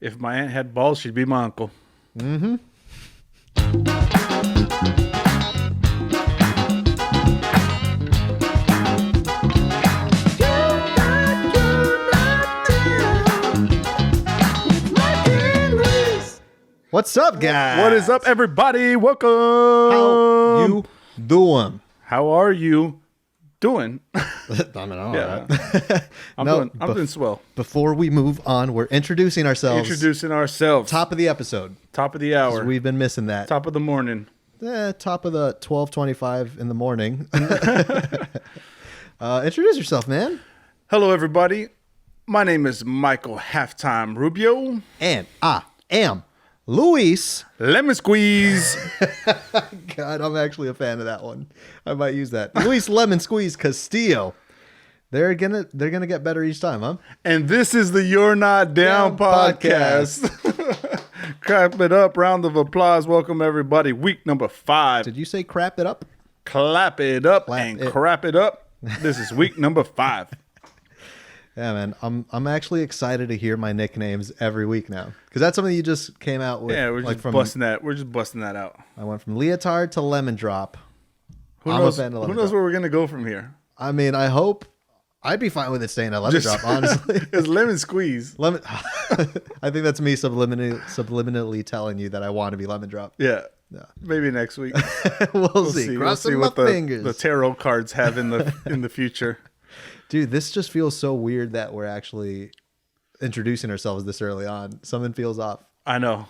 If my aunt had balls, she'd be my uncle. Mm-hmm. What's up, guys? What is up, everybody? Welcome. How you doing? How are you doing? I'm doing swell. Before we move on, we're introducing ourselves. Top of the episode. Top of the hour. We've been missing that. Top of the morning. Top of the 12:25 in the morning. Introduce yourself, man. Hello, everybody. My name is Michael Halftime Rubio. And I am Luis Lemon Squeeze. God, I'm actually a fan of that one. I might use that. Luis Lemon Squeeze Castillo. They're gonna get better each time, huh? And this is the You're Not Down podcast. Clap it up. Round of applause. Welcome, everybody. Week number 5. Did you say crap it up? Clap it up crap it up. This is week number 5. Yeah, man. I'm actually excited to hear my nicknames every week now, because that's something you just came out with. Yeah, we're just busting that. We're just busting that out. I went from leotard to lemon drop. Who knows where we're gonna go from here? I mean, I hope. I'd be fine with it staying at lemon drop, honestly. It's lemon squeeze. Lemon. I think that's me subliminally telling you that I want to be lemon drop. Yeah. Maybe next week. We'll see. Crossing my fingers. The tarot cards have in the future. Dude, this just feels so weird that we're actually introducing ourselves this early on. Something feels off. I know.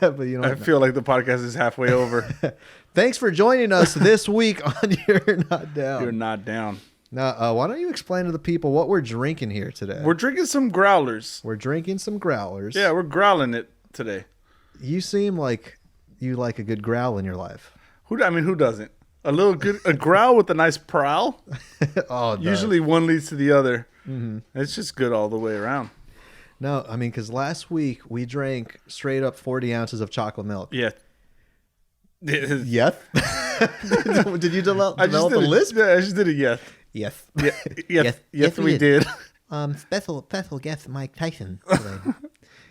But you know, I feel like the podcast is halfway over. Thanks for joining us this week on You're Not Down. You're Not Down. Now, why don't you explain to the people what we're drinking here today? We're drinking some growlers. We're drinking some growlers. Yeah, we're growling it today. You seem like you like a good growl in your life. Who doesn't? A growl with a nice prowl. Usually one leads to the other. Mm-hmm. It's just good all the way around. No, I mean, because last week we drank straight up 40 ounces of chocolate milk. Yeah. Yes? Did you develop a lisp? Yeah, I just did a yes. Yes. Yes, we did. Special guest Mike Tyson today.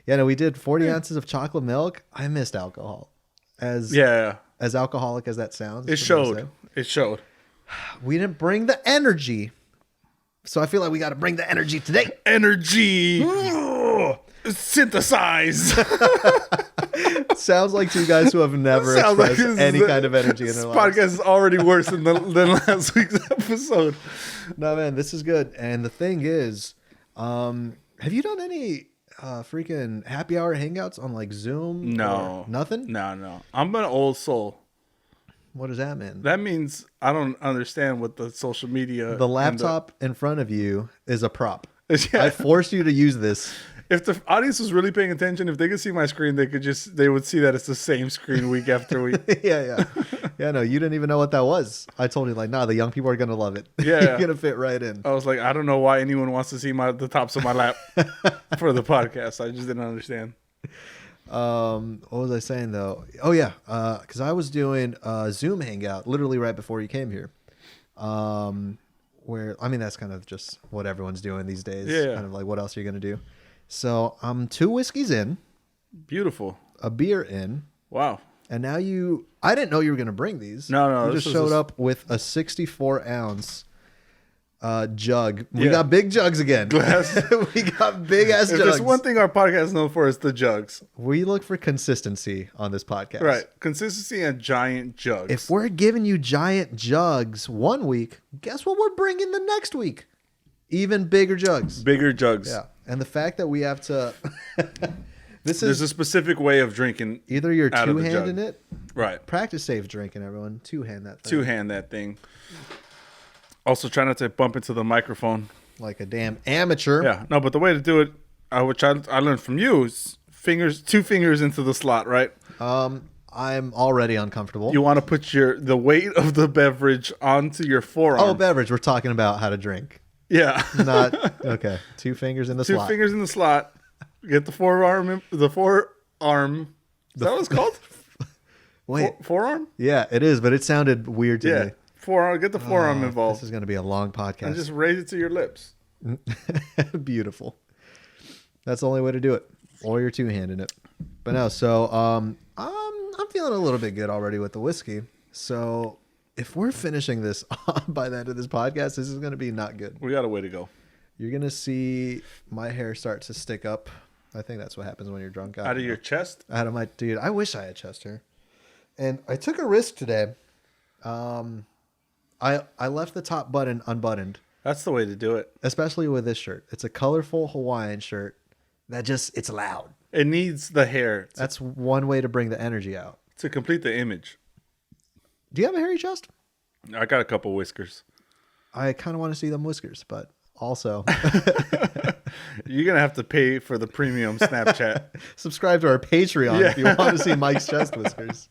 Yeah, no, we did 40 ounces of chocolate milk. I missed alcohol. As alcoholic as that sounds. It showed. We didn't bring the energy. So I feel like we got to bring the energy today. Energy. Synthesize. Sounds like two guys who have never expressed any kind of energy in their lives. This podcast is already worse than last week's episode. No, man, this is good. And the thing is, have you done any freaking happy hour hangouts on like Zoom? No. Nothing? No. I'm an old soul. What does that mean? That means I don't understand what the social media... The laptop in front of you is a prop. Yeah. I forced you to use this. If the audience was really paying attention, if they could see my screen, they would see that it's the same screen week after week. Yeah. No, you didn't even know what that was. I told you, like, nah, the young people are going to love it. Yeah. You're going to fit right in. I was like, I don't know why anyone wants to see the tops of my lap for the podcast. I just didn't understand. What was I saying, though? Oh, yeah. Because I was doing a Zoom hangout literally right before you came here. Where, I mean, that's kind of just what everyone's doing these days. Yeah. Kind of like, what else are you going to do? So I'm 2 whiskeys in. Beautiful. A beer in. Wow. And now I didn't know you were going to bring these. No. You just showed up with a 64 ounce jug. We got big jugs again. Glass. We got big ass jugs. There's one thing our podcast is known for, is the jugs. We look for consistency on this podcast. Right. Consistency and giant jugs. If we're giving you giant jugs one week, guess what we're bringing the next week? Even bigger jugs. Bigger jugs. Yeah. And the fact that we have to... There's a specific way of drinking. Either you're two-handing it. Right. Practice safe drinking, everyone. Two-hand that thing. Two-hand that thing. Also, try not to bump into the microphone. Like a damn amateur. Yeah. No, but the way to do it, which I learned from you, is 2 fingers into the slot, right? I'm already uncomfortable. You want to put the weight of the beverage onto your forearm. Oh, beverage. We're talking about how to drink. Yeah. Not okay. 2 fingers in the slot. 2 fingers in the slot. Get the forearm. Is that what it's called? Wait. Forearm? Yeah, it is, but it sounded weird to me. Forearm. Get the forearm involved. This is going to be a long podcast. And just raise it to your lips. Beautiful. That's the only way to do it. Or you're two-handing it. But no, so I'm feeling a little bit good already with the whiskey. So if we're finishing this by the end of this podcast, this is going to be not good. We got a way to go. You're going to see my hair start to stick up. I think that's what happens when you're drunk. Out of your chest? Out of my... Dude, I wish I had chest hair. And I took a risk today. I left the top button unbuttoned. That's the way to do it. Especially with this shirt. It's a colorful Hawaiian shirt that just... It's loud. It needs the hair. That's one way to bring the energy out. To complete the image. Do you have a hairy chest? I got a couple whiskers. I kind of want to see them whiskers, but also... You're going to have to pay for the premium Snapchat. Subscribe to our Patreon if you want to see Mike's chest whiskers.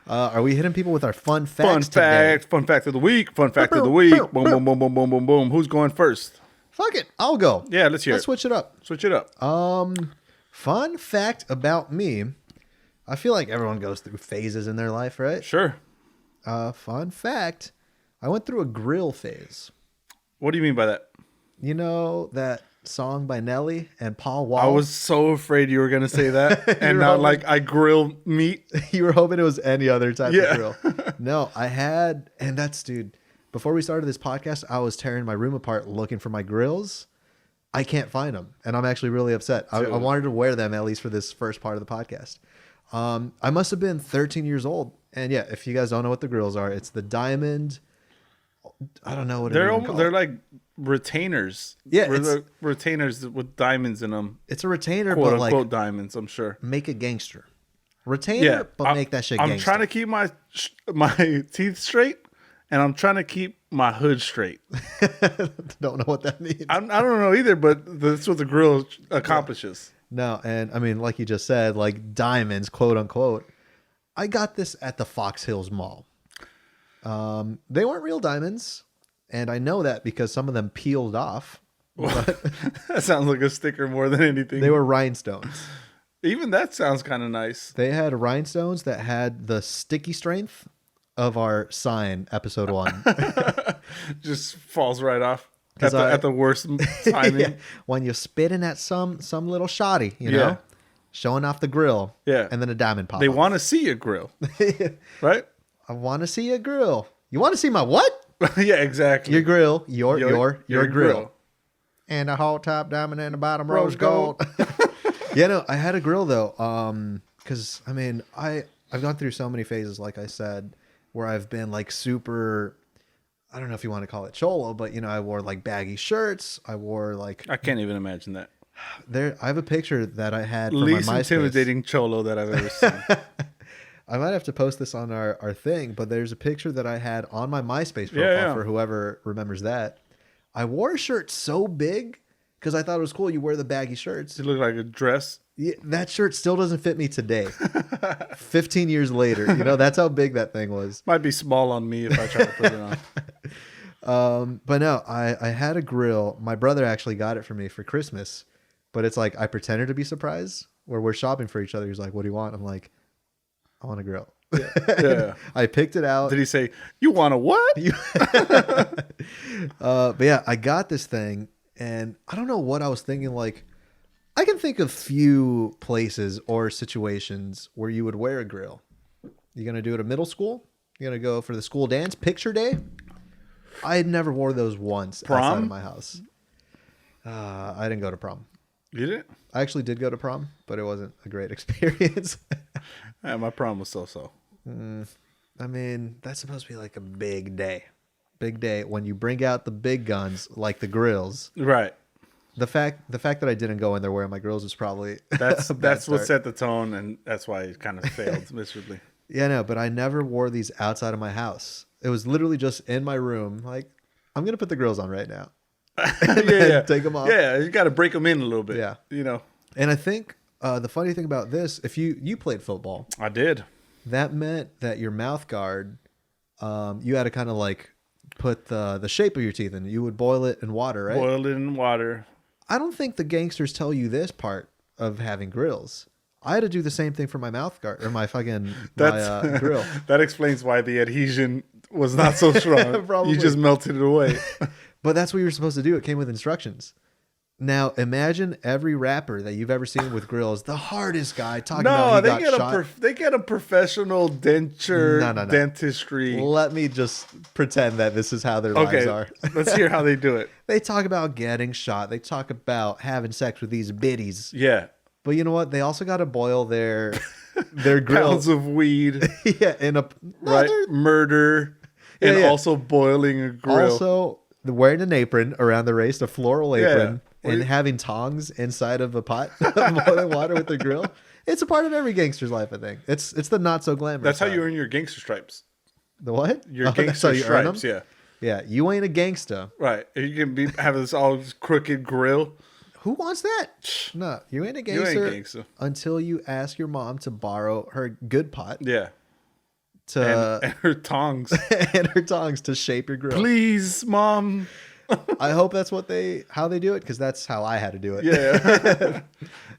Are we hitting people with our fun facts today? Fun fact of the week. Fun fact of the week. Boom, boom, boom, boom, boom, boom, boom. Who's going first? Fuck it. I'll go. Yeah, let's hear it. Let's switch it up. Switch it up. Fun fact about me. I feel like everyone goes through phases in their life, right? Sure. Fun fact. I went through a grill phase. What do you mean by that? You know that song by Nelly and Paul Wall? I was so afraid you were going to say that. And not like I grill meat. You were hoping it was any other type of grill. No, I had, and that's, dude, before we started this podcast, I was tearing my room apart looking for my grills. I can't find them. And I'm actually really upset. I wanted to wear them at least for this first part of the podcast. I must have been 13 years old. And yeah, if you guys don't know what the grills are, it's the diamond. I don't know what they're like retainers. Yeah, it's retainers with diamonds in them. It's a retainer, quote but unquote like diamonds, I'm sure. Make it gangster. Retainer, but make that shit gangster. I'm trying to keep my teeth straight, and I'm trying to keep my hood straight. Don't know what that means. I don't know either, but that's what the grill accomplishes. No, and I mean, like you just said, like diamonds, quote unquote. I got this at the Fox Hills Mall. They weren't real diamonds, and I know that because some of them peeled off. That sounds like a sticker more than anything. They were rhinestones. Even that sounds kind of nice. They had rhinestones that had the sticky strength of our sign, episode 1. Just falls right off at the worst timing. Yeah, when you're spitting at some little shoddy, you know, showing off the grill. Yeah, and then a diamond pop. They want to see your grill, right? I want to see a grill. You want to see my what? Yeah, exactly. Your grill, your grill. And the whole top diamond and the bottom rose gold. Yeah, no, I had a grill though. Because I mean, I've gone through so many phases, like I said, where I've been like super. I don't know if you want to call it cholo, but you know, I wore like baggy shirts. I wore like. I can't even imagine that. I have a picture that I had from least my MySpace. Intimidating cholo that I've ever seen. I might have to post this on our thing, but there's a picture that I had on my MySpace profile for whoever remembers that. I wore a shirt so big because I thought it was cool. You wear the baggy shirts. It looked like a dress. Yeah, that shirt still doesn't fit me today. 15 years later, you know, that's how big that thing was. Might be small on me if I try to put it on. But no, I had a grill. My brother actually got it for me for Christmas, but it's like I pretended to be surprised where we're shopping for each other. He's like, "What do you want?" I'm like, "I want a grill." Yeah. I picked it out. Did he say, "You want a what?" But yeah, I got this thing, and I don't know what I was thinking. Like, I can think of few places or situations where you would wear a grill. You gonna do it at middle school? You gonna go for the school dance, picture day? I had never wore those once outside of my house. I didn't go to prom. You didn't? I actually did go to prom, but it wasn't a great experience. Yeah, my prom was so-so. I mean, that's supposed to be like a big day. Big day when you bring out the big guns like the grills. Right. The fact that I didn't go in there wearing my grills was probably that's what set the tone, and that's why it kind of failed miserably. Yeah, no, but I never wore these outside of my house. It was literally just in my room. Like, I'm gonna put the grills on right now. Yeah. Take them off. Yeah, you got to break them in a little bit. Yeah, you know. And I think the funny thing about this, if you played football, I did. That meant that your mouth guard, you had to kind of like put the shape of your teeth in. You would boil it in water, right? Boil it in water. I don't think the gangsters tell you this part of having grills. I had to do the same thing for my mouth guard or my fucking my grill. That explains why the adhesion was not so strong. You just melted it away. But that's what you were supposed to do. It came with instructions. Now imagine every rapper that you've ever seen with Grillz, the hardest guy talking about he got shot. They get a professional dentistry. Let me just pretend that this is how their lives are. Let's hear how they do it. They talk about getting shot. They talk about having sex with these biddies. Yeah. But you know what? They also got to boil their grill. Pounds of weed. Yeah, in a murder, and also boiling a grill. Also, wearing an apron around the waist, a floral apron, and having tongs inside of a pot of boiling water with the grill. It's a part of every gangster's life, I think. It's the not so glamorous. That's how you earn your gangster stripes. The what? Your gangster stripes, yeah. Yeah, you ain't a gangster. Right. You can have this all crooked grill. Who wants that? No, you ain't a gangster, until you ask your mom to borrow her good pot. Yeah. And her tongs. And her tongs to shape your grill. Please, Mom. I hope that's how they do it, because that's how I had to do it. Yeah.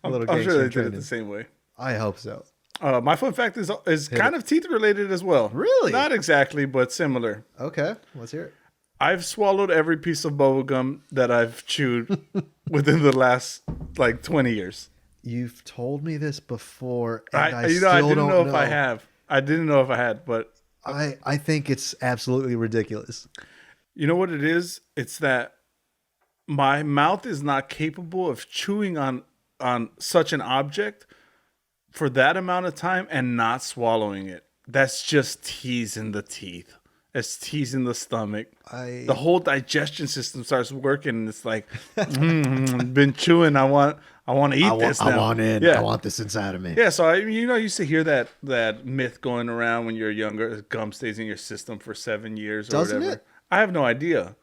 I'm sure they did it the same way. I hope so. My fun fact is kind of teeth related as well. Really? Not exactly, but similar. Okay, let's hear it. I've swallowed every piece of bubble gum that I've chewed within the last 20 years. You've told me this before, and I didn't know if I have. I didn't know if I had, but I think it's absolutely ridiculous. You know what it is? It's that my mouth is not capable of chewing on such an object for that amount of time and not swallowing it. That's just teasing the teeth. It's teasing the stomach. The whole digestion system starts working, and it's like, been chewing. I want to eat this now. I want in. Yeah. I want this inside of me. Yeah. So I used to hear that myth going around when you're younger. Gum stays in your system for 7 years or whatever. It? I have no idea.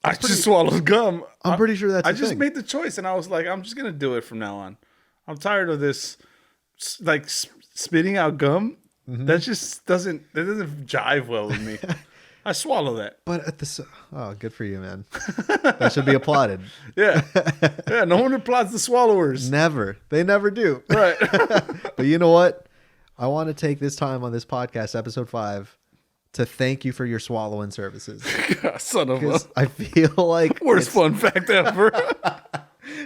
I just swallowed gum. I'm pretty sure that's. I just made the choice, and I was like, I'm just gonna do it from now on. I'm tired of this, spitting out gum. Mm-hmm. That doesn't jive well with me. I swallow that. But good for you, man. That should be applauded. Yeah. No one applauds the swallowers. Never. They never do. Right. But you know what? I want to take this time on this podcast, episode 5, to thank you for your swallowing services. Son of a... I feel like... Worst fun fact ever.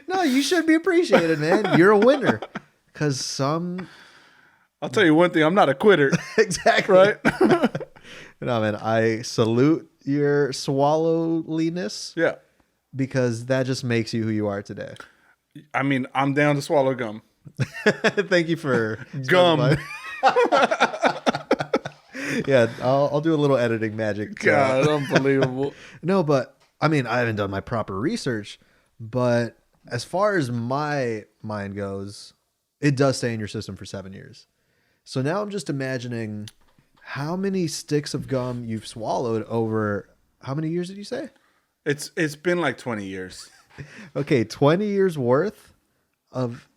No, you should be appreciated, man. You're a winner. Because I'll tell you one thing. I'm not a quitter. Exactly. Right? No, man. I salute your swallowliness. Yeah. Because that just makes you who you are today. I mean, I'm down to swallow gum. Thank you for... Gum. Yeah, I'll do a little editing magic. God, unbelievable. No, but I mean, I haven't done my proper research, but as far as my mind goes, it does stay in your system for 7 years. So now I'm just imagining how many sticks of gum you've swallowed over how many years did you say? It's been 20 years. Okay, 20 years worth of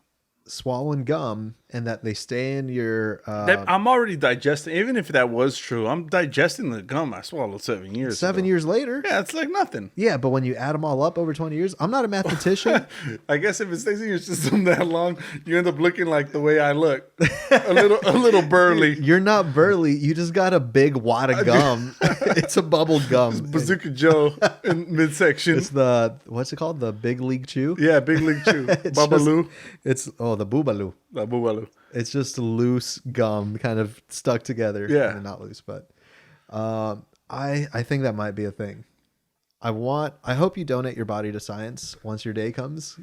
swallowing gum, and that they stay in your I'm already digesting. Even if that was true, I'm digesting the gum I swallowed 7 years 7 ago. years later. Yeah, it's like nothing. Yeah, but when you add them all up over 20 years, I'm not a mathematician. I guess if it stays in your system that long, you end up looking like the way I look. A little burly. You're not burly, you just got a big wad of gum. It's a bubble gum. It's Bazooka Joe in midsection. It's what's it called? The Big League Chew? Yeah, Big League Chew. Babaloo. The Boobaloo. The Boobaloo. It's just loose gum kind of stuck together. Yeah. I mean, not loose, but I think that might be a thing. I hope you donate your body to science once your day comes.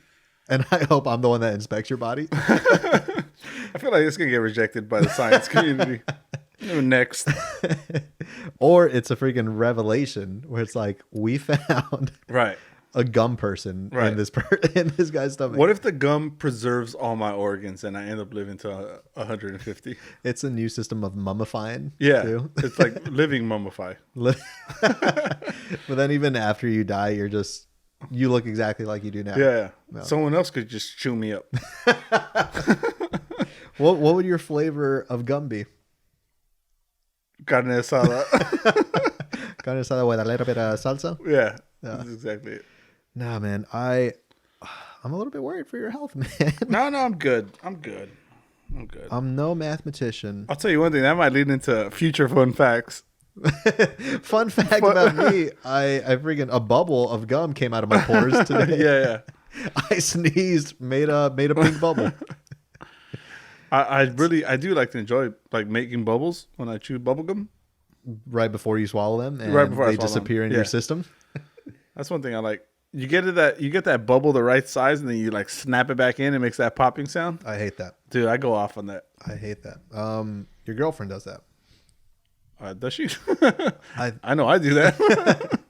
And I hope I'm the one that inspects your body. I feel like it's going to get rejected by the science community. Next. Or it's a freaking revelation where it's like, we found a gum person in this guy's stomach. What if the gum preserves all my organs and I end up living to 150? It's a new system of mummifying. Yeah. Too. It's like living mummify. But then even after you die, you look exactly like you do now. Yeah. No. Someone else could just chew me up. What would your flavor of gum be? Carne asada. Carne asada with a little bit of salsa? Yeah. That's exactly it. Nah, man. I'm a little bit worried for your health, man. No, I'm good. I'm no mathematician. I'll tell you one thing. That might lead into future fun facts. Fun fact about me. I freaking a bubble of gum came out of my pores today. Yeah. I sneezed, made a pink bubble. I do like to enjoy like making bubbles when I chew bubble gum. Right before you swallow them, and Right before I they swallow disappear them. in your system. That's one thing I like. You get that bubble the right size, and then you like snap it back in. It makes that popping sound. I hate that. Dude, I go off on that. I hate that. Your girlfriend does that. Does she? I I know I do that.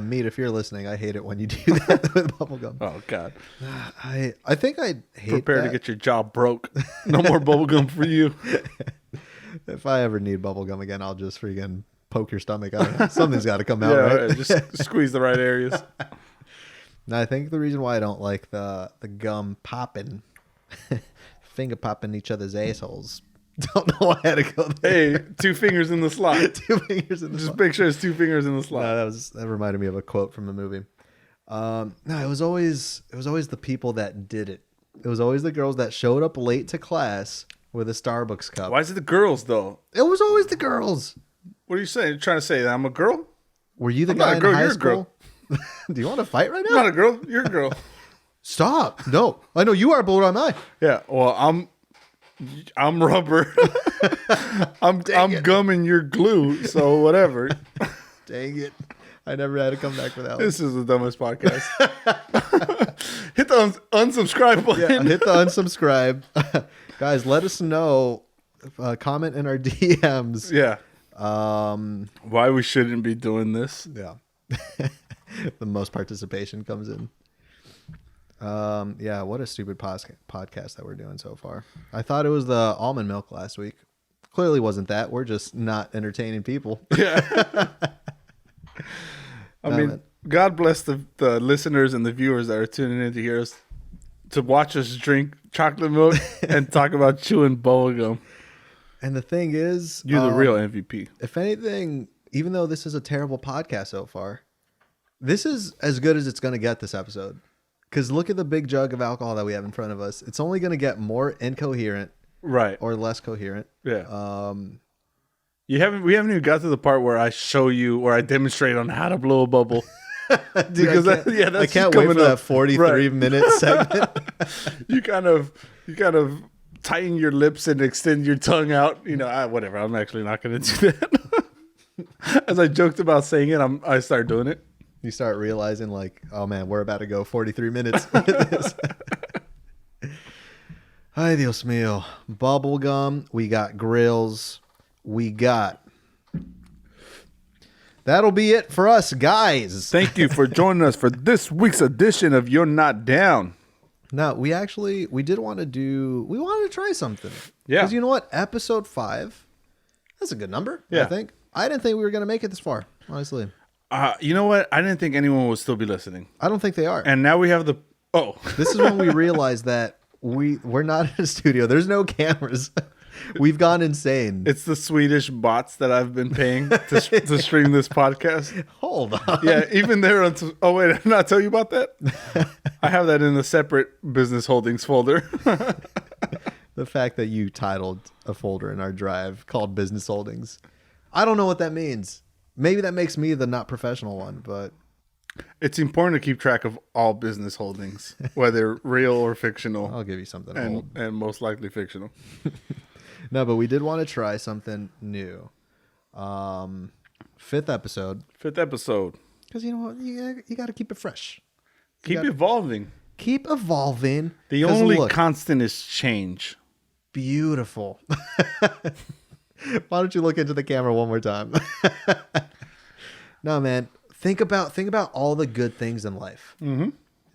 Meat, if you're listening, I hate it when you do that with bubble gum. Oh God! I think I hate Prepare that. to get your jaw broke. No more bubble gum for you. If I ever need bubble gum again, I'll just freaking poke your stomach out. Something's got to come out, right? Just squeeze the right areas. Now, I think the reason why I don't like the gum popping, finger popping each other's assholes. Don't know why I had to go there. Hey, 2 fingers in the slot. 2 fingers in the Just slot. make sure it's 2 fingers in the slot. No, that reminded me of a quote from the movie. No, it was always the people that did it. It was always the girls that showed up late to class with a Starbucks cup. Why is it the girls though? It was always the girls. What are you saying? You're trying to say that I'm a girl? Were you the I'm guy not a in girl, high you're a school? Do you want to fight right I'm now? not a girl. You're a girl. Stop. No. I know you are, but what am I? Yeah. Well, I'm rubber. I'm gum and you're glue. So whatever. Dang it. I never had to come back for that one. This is the dumbest podcast. Hit the unsubscribe button. Yeah, hit the unsubscribe. Guys, let us know. Comment in our DMs. Yeah. Why we shouldn't be doing this. Yeah. The most participation comes in. Yeah, what a stupid podcast that we're doing so far. I thought it was the almond milk last week. Clearly wasn't that. We're just not entertaining people. Yeah. I mean, man. God bless the listeners and the viewers that are tuning in to hear us, to watch us drink chocolate milk and talk about chewing bubblegum. And the thing is, You're the real MVP. if anything, even though this is a terrible podcast so far, this is as good as it's going to get this episode. Because look at the big jug of alcohol that we have in front of us. It's only going to get more incoherent Right. or less coherent. Yeah. We haven't even got to the part where I show you, where I demonstrate on how to blow a bubble. Dude, Because I can't, that's I can't wait for coming up. that 43-minute segment. You kind of tighten your lips and extend your tongue out. You know, whatever. I'm actually not going to do that. As I joked about saying it, I start doing it. You start realizing, like, oh man, we're about to go 43 minutes with this. Ay, Dios mío. Bubblegum. We got Grillz. We got. That'll be it for us, guys. Thank you for joining us for this week's edition of You're Not Down. No, we did want to we wanted to try something. Yeah. Because you know what? Episode 5, that's a good number, I Yeah. think. I didn't think we were going to make it this far, honestly. You know what? I didn't think anyone would still be listening. I don't think they are. And now we have the... Oh. This is when we realized that we're not in a studio. There's no cameras. We've gone insane. It's the Swedish bots that I've been paying to stream this podcast. Hold on. Yeah, even there. Oh, wait. Did I not tell you about that? I have that in a separate business holdings folder. The fact that you titled a folder in our drive called Business Holdings. I don't know what that means. Maybe that makes me the not professional one, but... It's important to keep track of all business holdings, whether real or fictional. I'll give you something to hold. And most likely fictional. No, but we did want to try something new. 5th episode. 5th episode. Because you know what? You got to keep it fresh. Keep evolving. Keep evolving. The 'Cause only look, constant is change. beautiful. Why don't you look into the camera one more time? No, man. Think about all the good things in life. Mm-hmm.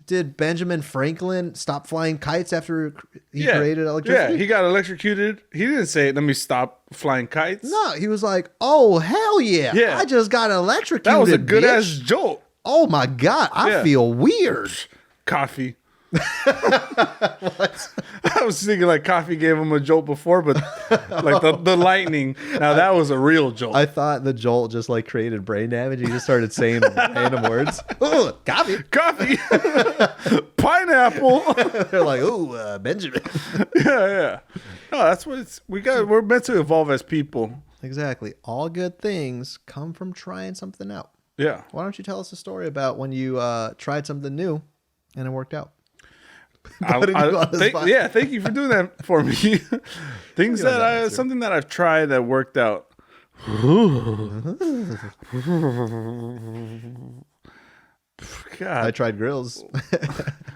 Did Benjamin Franklin stop flying kites after he created electricity? Yeah, he got electrocuted. He didn't say, let me stop flying kites. No, he was like, oh, hell yeah. Yeah. I just got electrocuted, That was a good bitch. ass jolt. Oh, my God. I Yeah. feel weird. Coffee. I was thinking like coffee gave him a jolt before, but like the lightning. Now that was a real jolt. I thought the jolt just like created brain damage. He just started saying random words. Ooh, coffee. Coffee. Pineapple. They're like, ooh, Benjamin. Yeah. No, that's what we're meant to evolve as people. Exactly. All good things come from trying something out. Yeah. Why don't you tell us a story about when you tried something new and it worked out. Putting you on the spot. Yeah, thank you for doing that for me. Things that something that I've tried that worked out. God, I tried Grillz.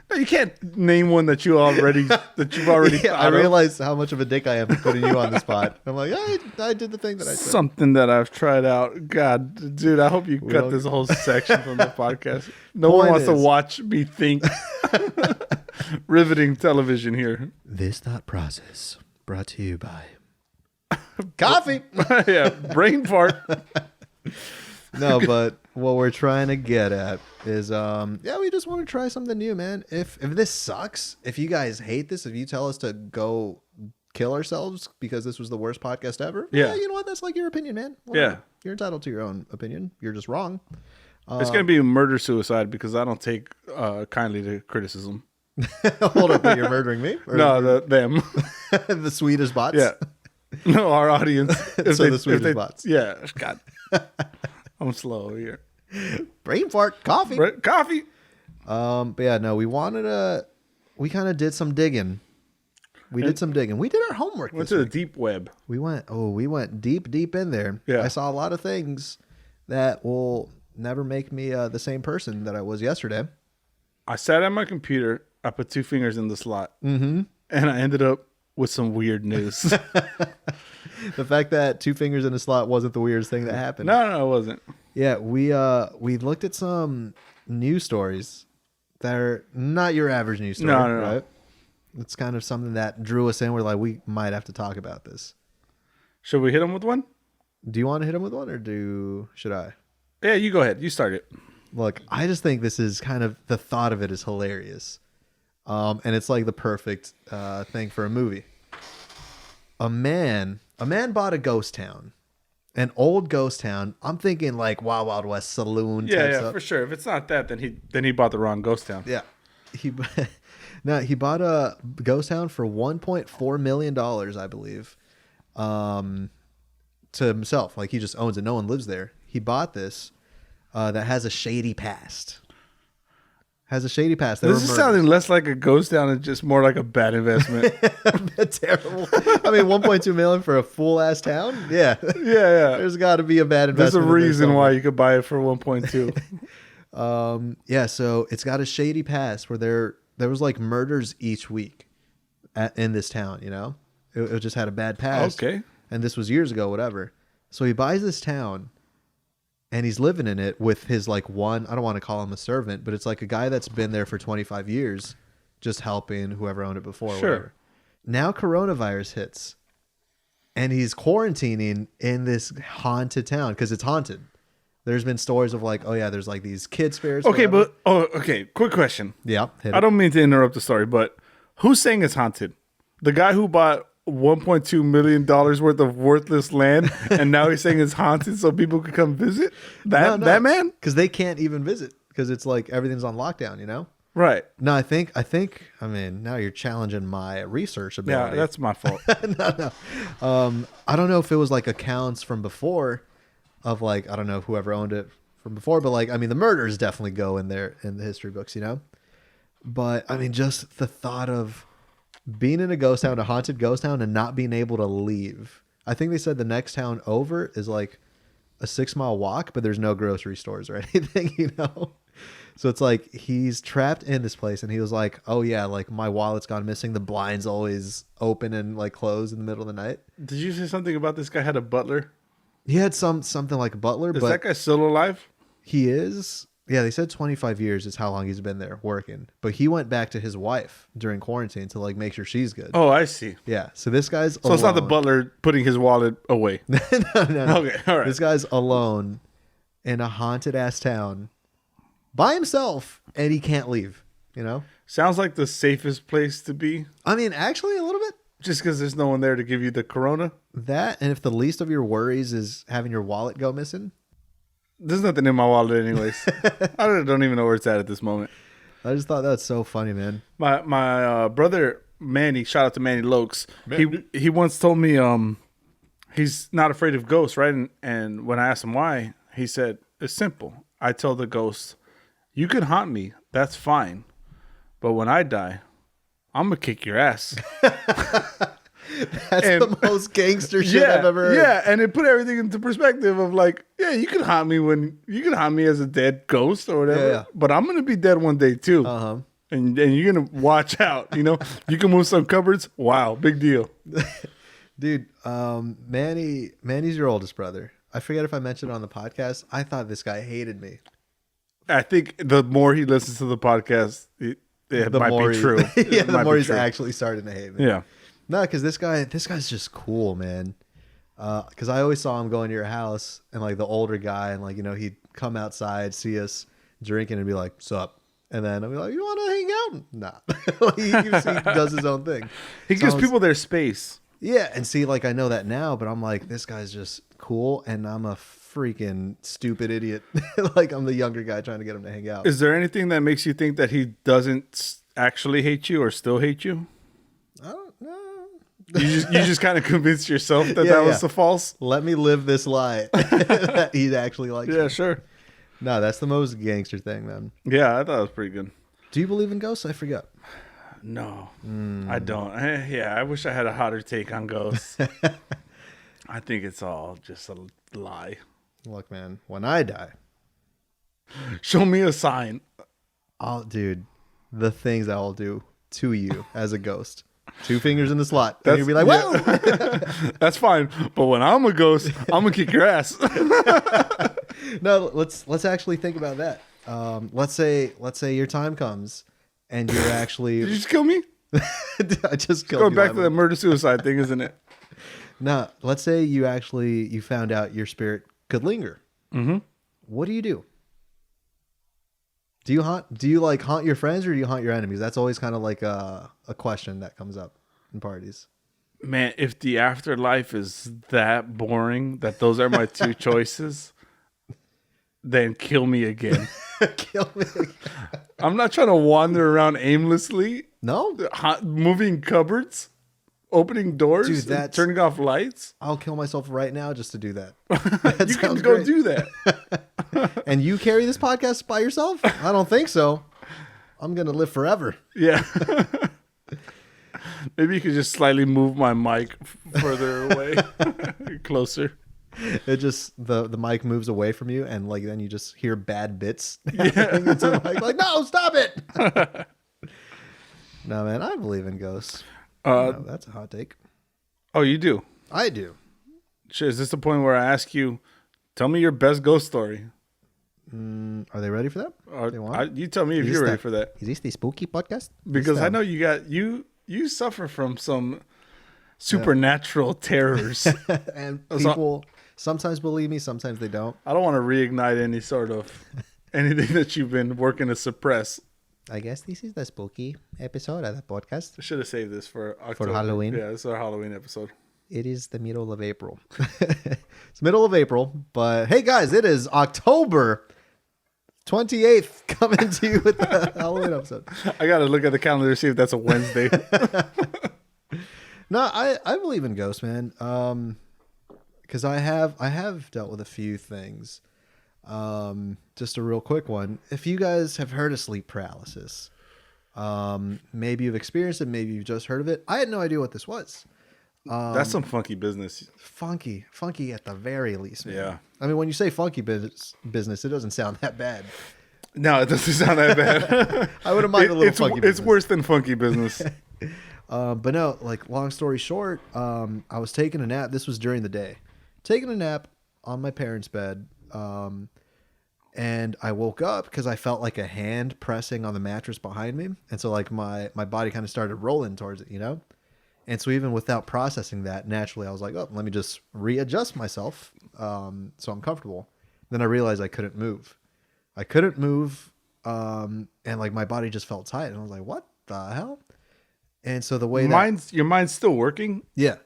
no, you can't name one that you've already Yeah, I thought of. realized how much of a dick I am for putting you on the spot. I'm like, I did the thing that I said. Something that I've tried out. God, dude, I hope you cut don't- this whole section from the podcast. No one Point wants to is- watch me think. Riveting television here. This thought process brought to you by coffee. Yeah, brain fart. No, but what we're trying to get at is, we just want to try something new, man. If this sucks, if you guys hate this, if you tell us to go kill ourselves because this was the worst podcast ever, Yeah. you know what? That's like your opinion, man. Whatever. Yeah. You're entitled to your own opinion. You're just wrong. It's gonna be a murder suicide because I don't take kindly to criticism. Hold up, but you're murdering me? Or No, them. the Swedish bots? Yeah. No, our audience. So the Swedish bots. Yeah. God. I'm slow here. Brain fart, coffee. Coffee. But yeah, no, we kind of did some digging. We did our homework. Went this to the week. deep web. We went deep in there. Yeah. I saw a lot of things that will never make me the same person that I was yesterday. I sat at my computer. I put 2 fingers in the slot. Mm-hmm. And I ended up with some weird news. The fact that 2 fingers in a slot wasn't the weirdest thing that happened. No, it wasn't. Yeah, we looked at some news stories that are not your average news story, No. right? It's kind of something that drew us in. We're like, we might have to talk about this. Should we hit them with one? Do you want to hit him with one, or should I? Yeah, you go ahead. You start it. Look, I just think this is kind of, the thought of it is hilarious. And it's like the perfect thing for a movie. A man bought a ghost town, an old ghost town. I'm thinking like Wild Wild West saloon. type Yeah, stuff. for sure. If it's not that, then he bought the wrong ghost town. Yeah. He bought a ghost town for $1.4 million, I believe, to himself. Like, he just owns it. No one lives there. He bought this that has a shady past. This is sounding less like a ghost town and just more like a bad investment. terrible. I mean, 1.2 million for a full ass town. Yeah. Yeah. There's got to be a bad There's a investment. reason why you could buy it for 1.2. Yeah. So it's got a shady past where there was like murders each week in this town. You know, it just had a bad past. Okay. And this was years ago, whatever. So he buys this town. And he's living in it with his I don't want to call him a servant, but it's like a guy that's been there for 25 years, just helping whoever owned it before. Sure. Whatever. Now coronavirus hits, and he's quarantining in this haunted town because it's haunted. There's been stories of like, oh yeah, there's like these kid spirits. Okay, whatever. okay. Quick question. Yeah, hit I it. don't mean to interrupt the story, but who's saying it's haunted? The guy who bought $1.2 million worth of worthless land, and now he's saying it's haunted so people could come visit? That man? Because they can't even visit because it's like everything's on lockdown, you know? Right. No, I mean, now you're challenging my research ability. Yeah, that's my fault. No. I don't know if it was like accounts from before of like, I don't know whoever owned it from before, but like, I mean, the murders definitely go in there in the history books, you know? But I mean, just the thought of being in a ghost town, a haunted ghost town, and not being able to leave. I think they said the next town over is like a 6-mile walk, but there's no grocery stores or anything, you know? So it's like he's trapped in this place, and he was like, oh yeah, like my wallet's gone missing. The blinds always open and like close in the middle of the night. Did you say something about this guy had a butler? He had something like a butler, Is but that guy still alive? he is. Yeah, they said 25 years is how long he's been there working. But he went back to his wife during quarantine to like make sure she's good. Oh, I see. Yeah, so this guy's So it's not the butler putting his wallet away. no. Okay, all right. This guy's alone in a haunted ass town by himself, and he can't leave, you know? Sounds like the safest place to be, I mean, actually a little bit. just because there's no one there to give you the corona. That, and if the least of your worries is having your wallet go missing. There's nothing in my wallet anyways. I don't even know where it's at this moment. I just thought that's so funny, man. My brother Manny, shout out to Manny Lokes. He once told me he's not afraid of ghosts, right? And when I asked him why, he said it's simple. I tell the ghost, you can haunt me, that's fine, but when I die, I'm gonna kick your ass. That's the most gangster shit I've ever heard. Yeah, and it put everything into perspective of like, yeah, you can haunt me as a dead ghost or whatever, Yeah. but I'm gonna be dead one day too. Uh-huh. And you're gonna watch out. You know, you can move some cupboards. Wow, big deal. Dude, Manny's your oldest brother. I forget if I mentioned it on the podcast. I thought this guy hated me. I think the more he listens to the podcast, it might be true. Yeah, the more he's actually starting to hate me. Yeah. No, because this guy's just cool, man. Because I always saw him going to your house, and like the older guy, and like, you know, he'd come outside, see us drinking, and be like, "Sup?" And then I'd be like, "You want to hang out?" Nah. Like, he does his own thing. He gives people their space. Yeah, and see, like, I know that now, but I'm like, this guy's just cool, and I'm a freaking stupid idiot. Like, I'm the younger guy trying to get him to hang out. Is there anything that makes you think that he doesn't actually hate you or still hate you? I don't know. You just kind of convinced yourself that was the false? Let me live this lie that he actually likes me. Yeah, sure. No, that's the most gangster thing, man. Yeah, I thought it was pretty good. Do you believe in ghosts? I forgot. No, I don't. I wish I had a hotter take on ghosts. I think it's all just a lie. Look, man, when I die, show me a sign. Dude, the things I will do to you as a ghost. 2 fingers in the slot. And you'll be like, whoa! That's fine. But when I'm a ghost, I'm going to kick your ass. No, let's actually think about that. Let's say your time comes and you're actually... Did you just kill me? I just killed going you. Back to the murder-suicide thing, isn't it? No, let's say you found out your spirit could linger. Mm-hmm. What do? Do you like haunt your friends, or do you haunt your enemies? That's always kind of like a question that comes up in parties. Man, if the afterlife is that boring that those are my 2 choices, then kill me again. Kill me again. I'm not trying to wander around aimlessly. No? Moving cupboards, opening doors, dude, and turning off lights. I'll kill myself right now just to do that. You can go do that. And you carry this podcast by yourself? I don't think so. I'm going to live forever. Yeah. Maybe you could just slightly move my mic further away, closer. It just, the mic moves away from you, and like then you just hear bad bits happening into the mic. Like, no, stop it. No, man, I believe in ghosts. No, that's a hot take. Oh, you do? I do. Shit, is this the point where I ask you, tell me your best ghost story? Are they ready for that? You tell me if you're ready for that. Is this the spooky podcast? Because I know you suffer from some supernatural terrors. And people sometimes believe me, sometimes they don't. I don't want to reignite any sort of anything that you've been working to suppress. I guess this is the spooky episode of the podcast. I should have saved this for October. For Halloween? Yeah, this is our Halloween episode. It is the middle of April. It's middle of April, but hey guys, it is October 28th coming to you with the Halloween episode. I got to look at the calendar to see if that's a Wednesday. No, I believe in ghosts, man. Because I have dealt with a few things. Just a real quick one. If you guys have heard of sleep paralysis, maybe you've experienced it, maybe you've just heard of it. I had no idea what this was. That's some funky business. Funky at the very least, man. Yeah. I mean, when you say funky business, it doesn't sound that bad. No, it doesn't sound that bad. I wouldn't mind a little funky business. It's worse than funky business. But no, like, long story short, I was taking a nap. This was during the day. Taking a nap on my parents' bed. And I woke up because I felt like a hand pressing on the mattress behind me. And so like my body kind of started rolling towards it, you know? And so even without processing that, naturally I was like, oh, let me just readjust myself so I'm comfortable. Then I realized I couldn't move. And like my body just felt tight. And I was like, what the hell? And so the way your mind's still working? Yeah.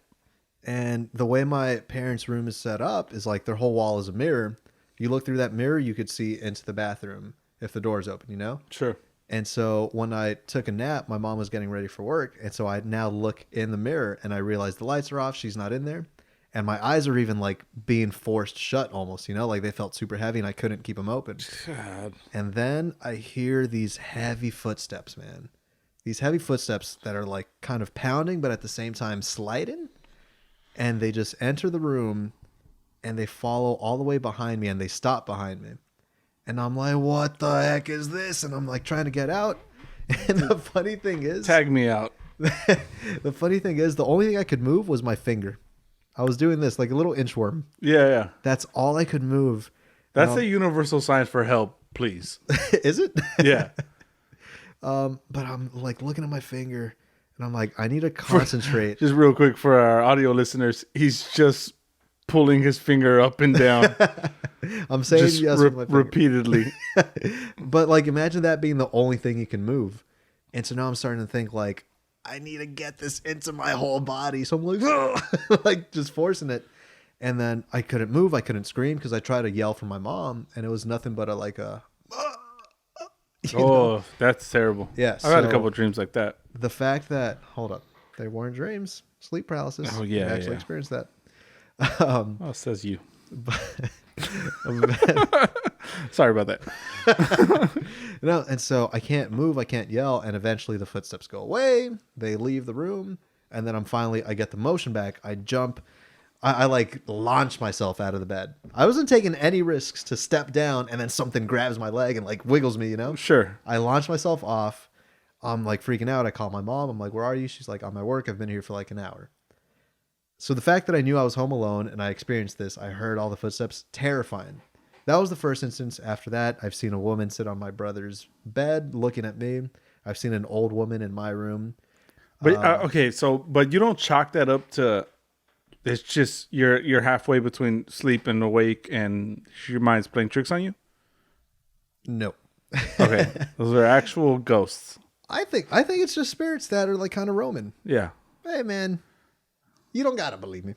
And the way my parents' room is set up is like their whole wall is a mirror. You look through that mirror, you could see into the bathroom if the door's open, you know? Sure. And so when I took a nap, my mom was getting ready for work. And so I now look in the mirror and I realize the lights are off. She's not in there. And my eyes are even like being forced shut almost, you know, like they felt super heavy and I couldn't keep them open. God. And then I hear these heavy footsteps, man. these heavy footsteps that are like kind of pounding, but at the same time sliding. And they just enter the room and they follow all the way behind me and they stop behind me. And I'm like, what the heck is this? And I'm like trying to get out. And the funny thing is, Tag me out. the funny thing is, the only thing I could move was my finger. I was doing this like a little inchworm. Yeah. That's all I could move. That's a universal sign for help, please. Is it? Yeah. But I'm like looking at my finger and I'm like, I need to concentrate. Just real quick for our audio listeners, he's just pulling his finger up and down. I'm saying just yes with my finger. repeatedly. But like, imagine that being the only thing you can move. And so now I'm starting to think like, I need to get this into my whole body. So I'm like, "Ugh," like just forcing it. And then I couldn't move. I couldn't scream because I tried to yell for my mom and it was nothing but That's terrible. Yeah, I've had a so- couple of dreams like that. the fact that, hold up, they weren't dreams, sleep paralysis. Oh, yeah, I actually yeah. experienced that. Oh, says you. Sorry about that. No, and so I can't move, I can't yell, and eventually the footsteps go away. They leave the room, and then I get the motion back. I jump, I like launch myself out of the bed. I wasn't taking any risks to step down, and then something grabs my leg and like wiggles me, you know? Sure. I launch myself off. I'm like freaking out. I call my mom. I'm like, where are you? She's like, I'm at work. I've been here for like an hour. So the fact that I knew I was home alone and I experienced this, I heard all the footsteps, terrifying. That was the first instance. After that, I've seen a woman sit on my brother's bed looking at me. I've seen an old woman in my room. But okay, but you don't chalk that up to it's just you're halfway between sleep and awake and your mind's playing tricks on you? No. Okay. Those are actual ghosts. I think it's just spirits that are like kind of roaming. Yeah. Hey man, you don't gotta believe me.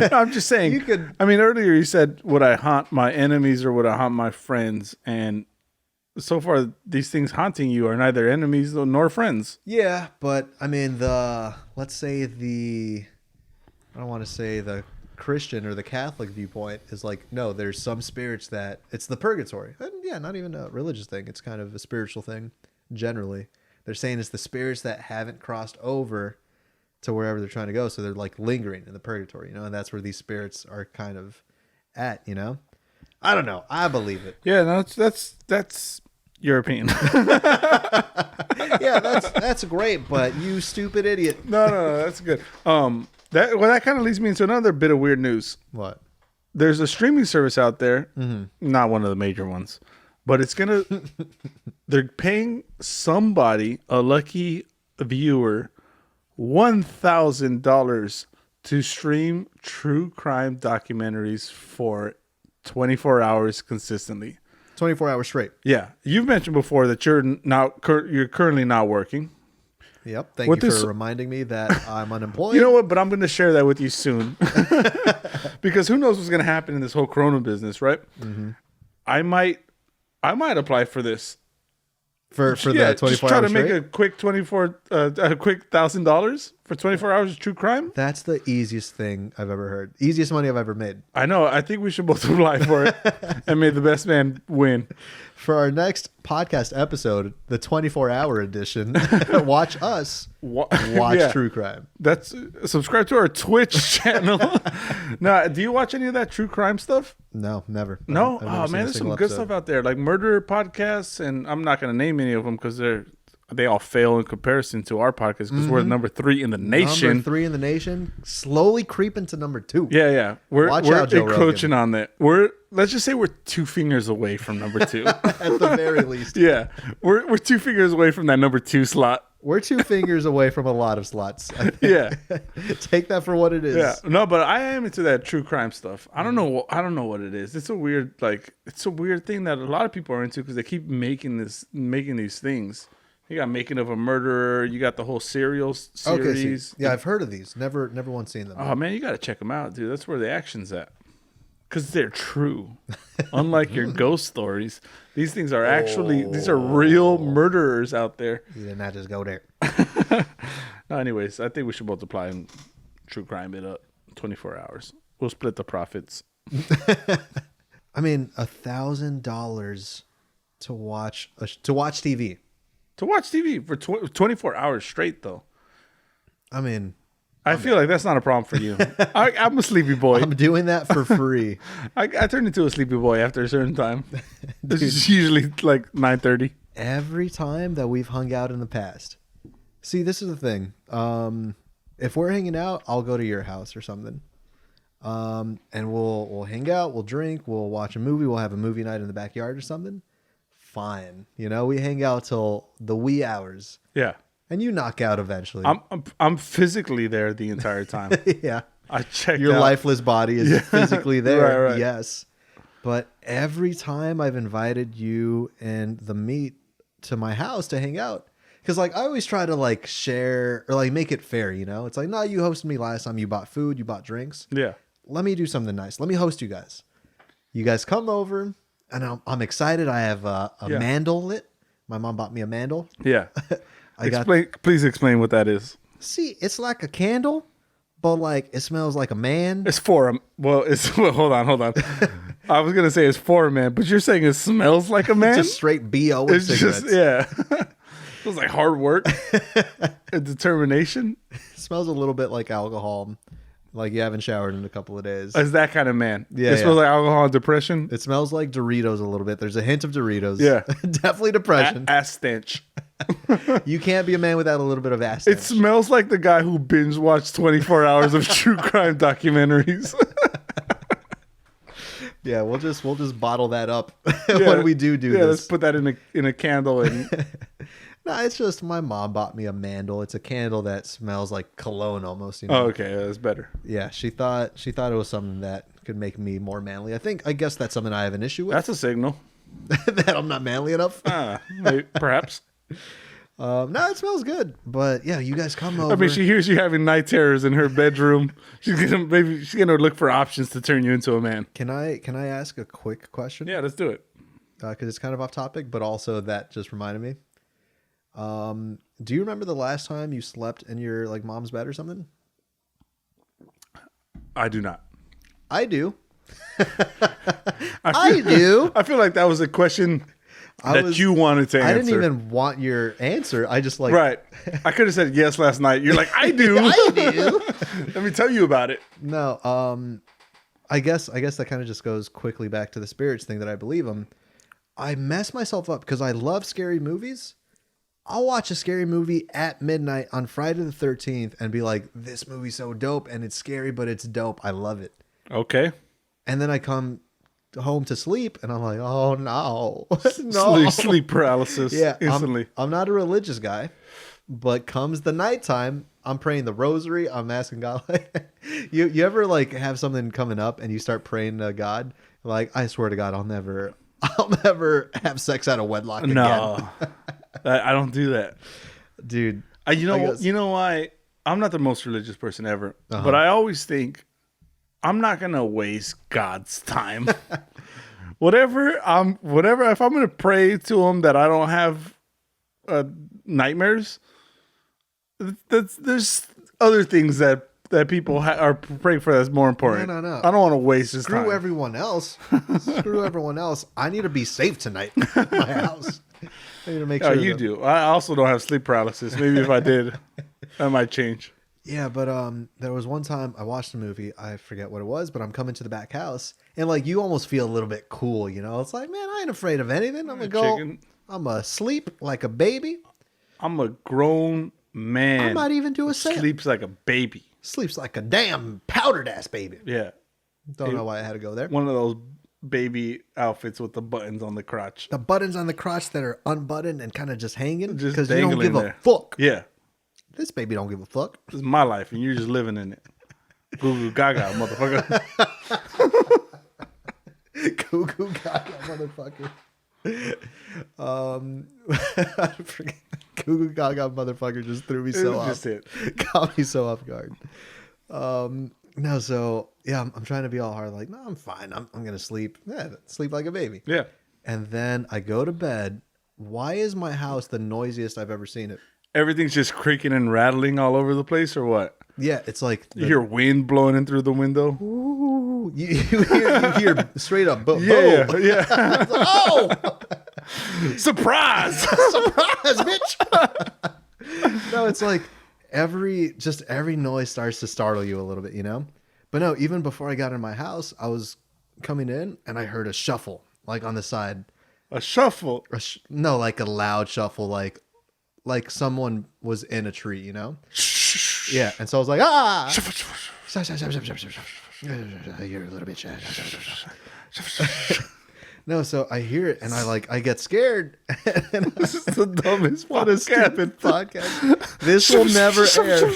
No, I'm just saying. You could- I mean, earlier you said, would I haunt my enemies or would I haunt my friends? And so far, these things haunting you are neither enemies nor friends. Yeah, but I mean I don't want to say the Christian or the Catholic viewpoint is like, no, there's some spirits that it's the purgatory. And yeah, not even a religious thing. It's kind of a spiritual thing generally. They're saying it's the spirits that haven't crossed over to wherever they're trying to go. So they're like lingering in the purgatory, and that's where these spirits are kind of at, I don't know. I believe it. Yeah, no, that's your opinion. Yeah, that's great, but you stupid idiot. No, that's good. That kind of leads me into another bit of weird news. What? There's a streaming service out there, not one of the major ones, but they're paying somebody, a lucky viewer, $1,000 to stream true crime documentaries for 24 hours consistently. 24 hours straight. Yeah, you've mentioned before that you're currently not working. Yep. Thank you for reminding me that I'm unemployed. You know what? But I'm going to share that with you soon, because who knows what's going to happen in this whole Corona business, right? Mm-hmm. I might apply for this for the 24 hours just try to straight? make a quick $1,000 for 24 hours of true crime. That's the easiest thing I've ever heard. Easiest money I've ever made. I know. I think we should both apply for it, and may the best man win. For our next podcast episode, the 24-hour edition, watch us watch Yeah. true crime. That's subscribe to our Twitch channel. Now, do you watch any of that true crime stuff? No, never. No. I've never Oh seen man, a there's some single good episode. stuff out there, like murder podcasts, and I'm not going to name any of them because they all fail in comparison to our podcast because we're number 3 in the nation. Number 3 in the nation, slowly creeping to number 2. Yeah. We're Watch out, Joe encroaching Rogan. on that. Let's just say we're 2 fingers away from number 2. At the very least. Yeah, we're 2 fingers away from that number 2 slot. We're 2 fingers away from a lot of slots. I think. Yeah. Take that for what it is. Yeah, no, but I am into that true crime stuff. I don't know what it is. It's a weird thing that a lot of people are into because they keep making these things. You got Making of a Murderer. You got the whole serial series. Okay, yeah, I've heard of these. Never once seen them. Oh man, you got to check them out, dude. That's where the action's at. Because they're true. Unlike your ghost stories, these things are these are real murderers out there. You did not just go there. No, anyways, I think we should both apply and true crime it up 24 hours. We'll split the profits. I mean, $1,000 to watch TV. To watch TV for 24 hours straight, though. I mean, I feel like that's not a problem for you. I'm a sleepy boy. I'm doing that for free. I turn into a sleepy boy after a certain time. It's usually like 9:30. Every time that we've hung out in the past. See, this is the thing. If we're hanging out, I'll go to your house or something. And we'll hang out, we'll drink, we'll watch a movie, we'll have a movie night in the backyard or something. Fine. You know, we hang out till the wee hours. Yeah. And you knock out eventually. I'm physically there the entire time. Yeah. I check Your out. lifeless body is physically there. Right. Yes. But every time I've invited you and the meat to my house to hang out, because like I always try to like share or like make it fair, you know? It's like, no, you hosted me last time. You bought food, you bought drinks. Yeah. Let me do something nice. Let me host you guys. You guys come over and I'm excited. I have a mandel lit. My mom bought me a mandel. Yeah. Please explain what that is. See, it's like a candle, but like it smells like a man. It's for a hold on. I was gonna say it's for a man, but you're saying it smells like a man. Just straight BO with It's cigarettes. just it was like hard work and determination. It smells a little bit like alcohol, like you haven't showered in a couple of days. As that kind of man. Yeah, It smells like alcohol and depression. It smells like Doritos a little bit. There's a hint of Doritos. Yeah. Definitely depression. Ass stench. You can't be a man without a little bit of ass. It smells like the guy who binge watched 24 hours of true crime documentaries. Yeah, we'll just bottle that up when we do this. Let's put that in a candle and No, it's just my mom bought me a mandel. It's a candle that smells like cologne almost. You know? Oh, okay, that's better. Yeah, she thought it was something that could make me more manly. I guess that's something I have an issue with. That's a signal. That I'm not manly enough. Maybe, perhaps. No, it smells good. But yeah, you guys come over. I mean, she hears you having night terrors in her bedroom. She's gonna look for options to turn you into a man. Can I ask a quick question? Yeah, let's do it. Because it's kind of off topic, but also that just reminded me. Do you remember the last time you slept in your like mom's bed or something? I do not. I do. I do. I feel like that was a question you wanted to answer. I didn't even want your answer. I just like right. I could have said yes last night. You're like, I do. I do. Let me tell you about it. No. I guess that kind of just goes quickly back to the spirits thing that I believe in. I mess myself up because I love scary movies. I'll watch a scary movie at midnight on Friday the 13th and be like, this movie's so dope and it's scary, but it's dope. I love it. Okay. And then I come home to sleep and I'm like, oh no. No. Sleep paralysis. Yeah. Instantly. I'm not a religious guy, but comes the nighttime, I'm praying the rosary. I'm asking God, like, you ever like have something coming up and you start praying to God? Like, I swear to God, I'll never have sex out of wedlock again. No. I don't do that, dude. You know why? I'm not the most religious person ever, but I always think I'm not gonna waste God's time. Whatever. If I'm gonna pray to Him that I don't have nightmares, there's other things that people are praying for that's more important. No. I don't want to waste this time. Screw everyone else. Screw everyone else. I need to be safe tonight in my house. I need to make sure. You do. I also don't have sleep paralysis. Maybe if I did, that might change. Yeah, but there was one time I watched a movie. I forget what it was, but I'm coming to the back house, and like you almost feel a little bit cool, you know? It's like, man, I ain't afraid of anything. I'm gonna go. I'm gonna sleep like a baby. I'm a grown man. I might even do a seance. Sleeps like a baby. Sleeps like a damn powdered ass baby. Yeah. Don't know why I had to go there. One of those baby outfits with the buttons on the crotch. The buttons on the crotch that are unbuttoned and kind of just hanging Just because you don't give there. a fuck. Yeah. This baby don't give a fuck. This is my life, and you're just living in it. Goo goo gaga, motherfucker. Goo goo gaga, motherfucker. I forget. Goo goo gaga, motherfucker just threw me so off. Just it. Got me so off guard. No, so yeah, I'm trying to be all hard. Like, no, I'm fine. I'm gonna sleep. Yeah, sleep like a baby. Yeah. And then I go to bed. Why is my house the noisiest I've ever seen it? Everything's just creaking and rattling all over the place, or what? Yeah, it's like You hear wind blowing in through the window. Ooh, you hear straight up. Yeah. Like, oh, Surprise! Surprise, bitch. No, it's like every noise starts to startle you a little bit, you know? But no, even before I got in my house, I was coming in and I heard a shuffle, like on the side. A shuffle. No, like a loud shuffle, like someone was in a tree, you know? Yeah, and so I was like, ah! You're a little bitch. No, so I hear it and I get scared. This is the dumbest What a stupid podcast. This will never air.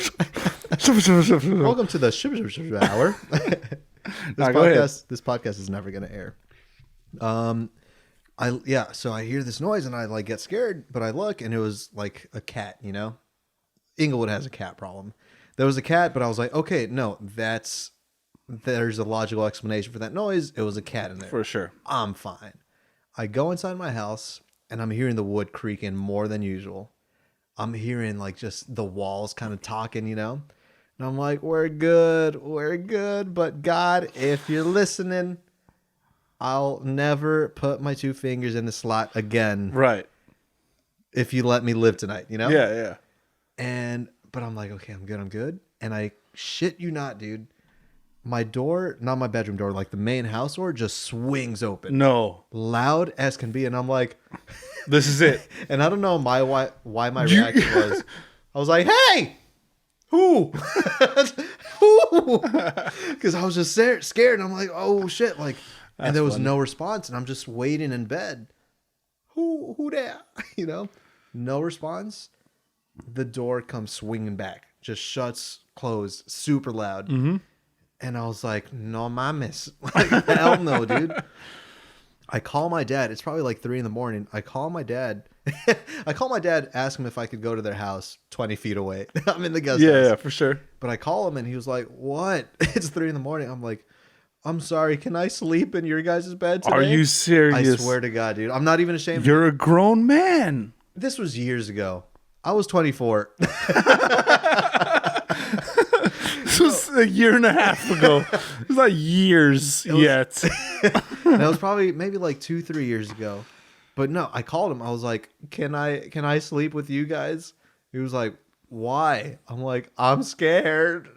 Welcome to the hour. This podcast is never going to air. So I hear this noise and I like get scared, but I look and it was like a cat, you know? Inglewood has a cat problem. There was a cat, but I was like, okay, no, there's a logical explanation for that noise. It was a cat in there. For sure. I'm fine. I go inside my house and I'm hearing the wood creaking more than usual. I'm hearing like just the walls kind of talking, you know? And I'm like, we're good. But God, if you're listening, I'll never put my 2 fingers in the slot again. Right. If you let me live tonight, you know? Yeah. But I'm like, okay, I'm good. And I shit you not, dude. My door, not my bedroom door, like the main house door just swings open. No. Loud as can be. And I'm like, this is it. And I don't know why my reaction was. I was like, hey, who? Who? Because I was just scared. And I'm like, oh shit. Like, and there was no response. And I'm just waiting in bed. Who there? You know, no response. The door comes swinging back, just shuts, closed, super loud. Mm-hmm. And I was like, no mames. Like, hell no, dude. I call my dad. It's probably like 3 a.m. I call my dad. Ask him if I could go to their house 20 feet away. I'm in the guest house. Yeah, for sure. But I call him and he was like, what? It's 3 a.m. I'm like, I'm sorry. Can I sleep in your guys' bed today? Are you serious? I swear to God, dude. I'm not even ashamed. You're a grown man. This was years ago. I was 24. This was a year and a half ago. It's not years yet. That was probably maybe like 2-3 years ago. But no, I called him. I was like, can I sleep with you guys? He was like, why? I'm like, I'm scared.